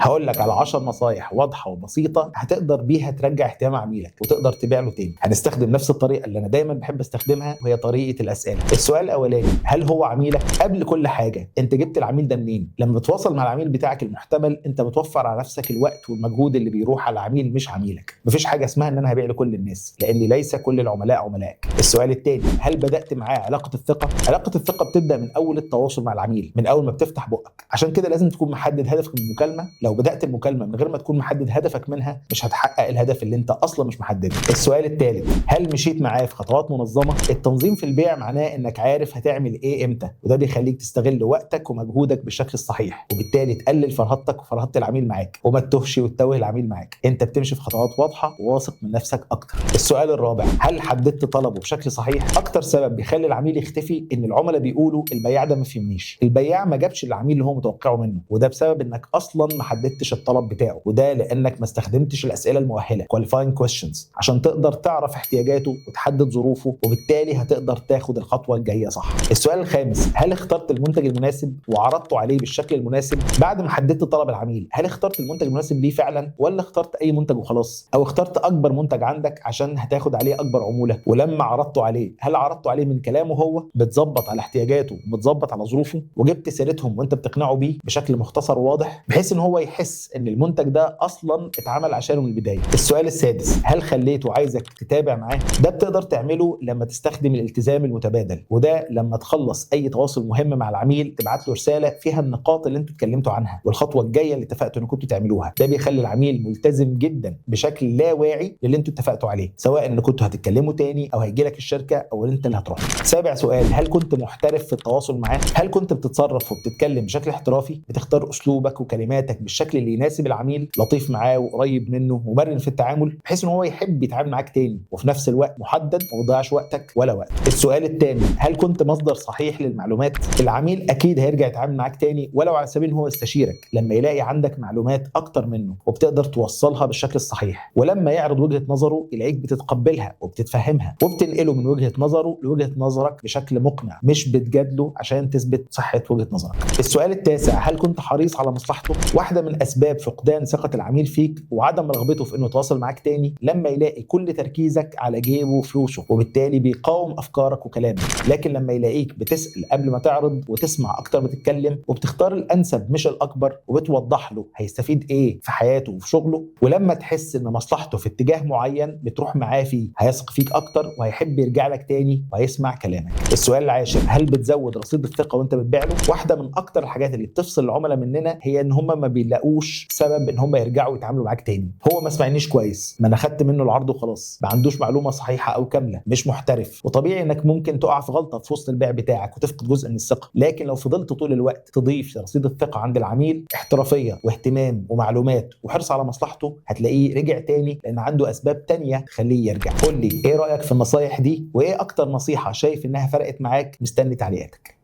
هقول لك على 10 نصايح واضحه وبسيطه هتقدر بيها ترجع اهتمام عميلك وتقدر تبيع له تاني. هنستخدم نفس الطريقه اللي انا دايما بحب استخدمها، وهي طريقه الاسئله. السؤال الاولاني: هل هو عميلك؟ قبل كل حاجه، انت جبت العميل ده منين؟ لما بتتواصل مع العميل بتاعك المحتمل، انت بتوفر على نفسك الوقت والمجهود اللي بيروح على العميل مش عميلك. مفيش حاجه اسمها ان انا هبيع لكل الناس، لان ليس كل العملاء عملائك. السؤال الثاني: هل بدات معاه علاقه الثقه؟ علاقه الثقه بتبدا من اول التواصل مع العميل، من اول ما بتفتح بقك. عشان كده لازم تكون محدد هدفك من المكالمه. لو بدات المكالمه من غير ما تكون محدد هدفك منها، مش هتحقق الهدف اللي انت اصلا مش محدده. السؤال الثالث: هل مشيت معاه في خطوات منظمه؟ التنظيم في البيع معناه انك عارف هتعمل ايه امتى، وده بيخليك تستغل وقتك ومجهودك بالشكل الصحيح، وبالتالي تقلل فرهدتك وفرهده العميل معاك، وما تتوهش وتتوه العميل معاك. انت بتمشي في خطوات واضحه وواثق من نفسك اكتر. السؤال الرابع: هل حددت طلبه بشكل صحيح؟ اكتر سبب بيخلي العميل يختفي ان العملاء بيقولوا البياع ده ما فهمنيش، البياع ما جابش العميل اللي هو متوقعه منه، وده بسبب انك اصلا ما حددتش الطلب بتاعه، وده لانك ما استخدمتش الاسئله المؤهله qualifying questions عشان تقدر تعرف احتياجاته وتحدد ظروفه، وبالتالي هتقدر تاخد الخطوه الجايه صح. السؤال الخامس: هل اخترت المنتج المناسب وعرضته عليه بالشكل المناسب؟ بعد ما حددت طلب العميل، هل اخترت المنتج المناسب ليه فعلا، ولا اخترت اي منتج وخلاص، او اخترت اكبر منتج عندك عشان هتاخد عليه اكبر عموله؟ ولما عرضته عليه، هل عرضته عليه من كلامه هو بتظبط على احتياجاته وبتظبط على ظروفه، وجبت سيرتهم وانت بتقنعه بيه بشكل مختصر وواضح، بحيث ان هو يحس ان المنتج ده اصلا اتعمل عشانه من البدايه؟ السؤال السادس: هل خليته عايزك تتابع معاه؟ ده بتقدر تعمله لما تستخدم الالتزام المتبادل، وده لما تخلص اي تواصل مهم مع العميل تبعت له رساله فيها النقاط اللي انتوا اتكلمتوا عنها والخطوه الجايه اللي اتفقتوا انكم تعملوها. ده بيخلي العميل ملتزم جدا بشكل لا واعي للي انتوا اتفقتوا عليه، سواء ان كنتوا هتتكلموا تاني او هيجي لك الشركه او انت اللي هتروح. سابع سؤال: هل كنت محترف في التواصل معاه؟ هل كنت بتتصرف وبتتكلم بشكل احترافي، بتختار اسلوبك وكلماتك بالشكل اللي يناسب العميل، لطيف معاه وقريب منه ومرن في التعامل، بحيث ان هو يحب يتعامل معاك تاني، وفي نفس الوقت محدد وما تضيعش وقتك ولا وقت. السؤال الثامن: هل كنت مصدر صحيح للمعلومات؟ العميل اكيد هيرجع يتعامل معاك تاني، ولو على سبيل ان هو يستشيرك، لما يلاقي عندك معلومات اكتر منه وبتقدر توصلها بالشكل الصحيح، ولما يعرض وجهة نظره يلاقيك بتتقبلها وبتتفهمها وبتنقله من وجهة نظره لوجهة نظرك بشكل مقنع، مش بتجادله عشان تثبت صحة وجهة نظرك. السؤال التاسع: هل كنت حريص على مصلحته؟ واحدة من اسباب فقدان ثقة العميل فيك وعدم رغبته في انه يتواصل معاك تاني لما يلاقي كل تركيزك على جيبه وفلوسه، وبالتالي بيقاوم افكارك وكلامك. لكن لما يلاقيك بتسأل قبل ما تعرض وتسمع اكتر ما تتكلم، وبتختار الانسب مش الاكبر، وبتوضح له هيستفيد ايه في حياته وفي شغله، ولما تحس ان مصلحته في اتجاه معين بتروح معاه فيه، هيثق فيك اكتر وهيحب يرجع لك تاني وهيسمع كلامك. السؤال العاشر: هل بتزود رصيد الثقة وانت بتبيع له؟ واحدة من اكتر الحاجات اللي بتفصل العملاء مننا هي ان هم ما بيلاقوش سبب ان هم يرجعوا يتعاملوا معاك تاني. هو ما سمعنيش كويس، ما انا خدت منه العرض وخلاص، ما عندوش معلومة صحيحة او كاملة، مش محترف. وطبيعي انك ممكن تقع في غلطة في وسط البيع بتاعك وتفقد جزء من الثقة، لكن لو فضلت طول الوقت تضيف لرصيد الثقة عند العميل احترافية واهتمام ومعلومات وحرص على مصلحته، هتلاقيه رجع تاني لان عنده اسباب تانية تخليه يرجع. قول لي ايه رأيك في النصايح دي، وايه اكتر نصيحة شايف انها فرقت معاك؟ مستني تعليقاتك.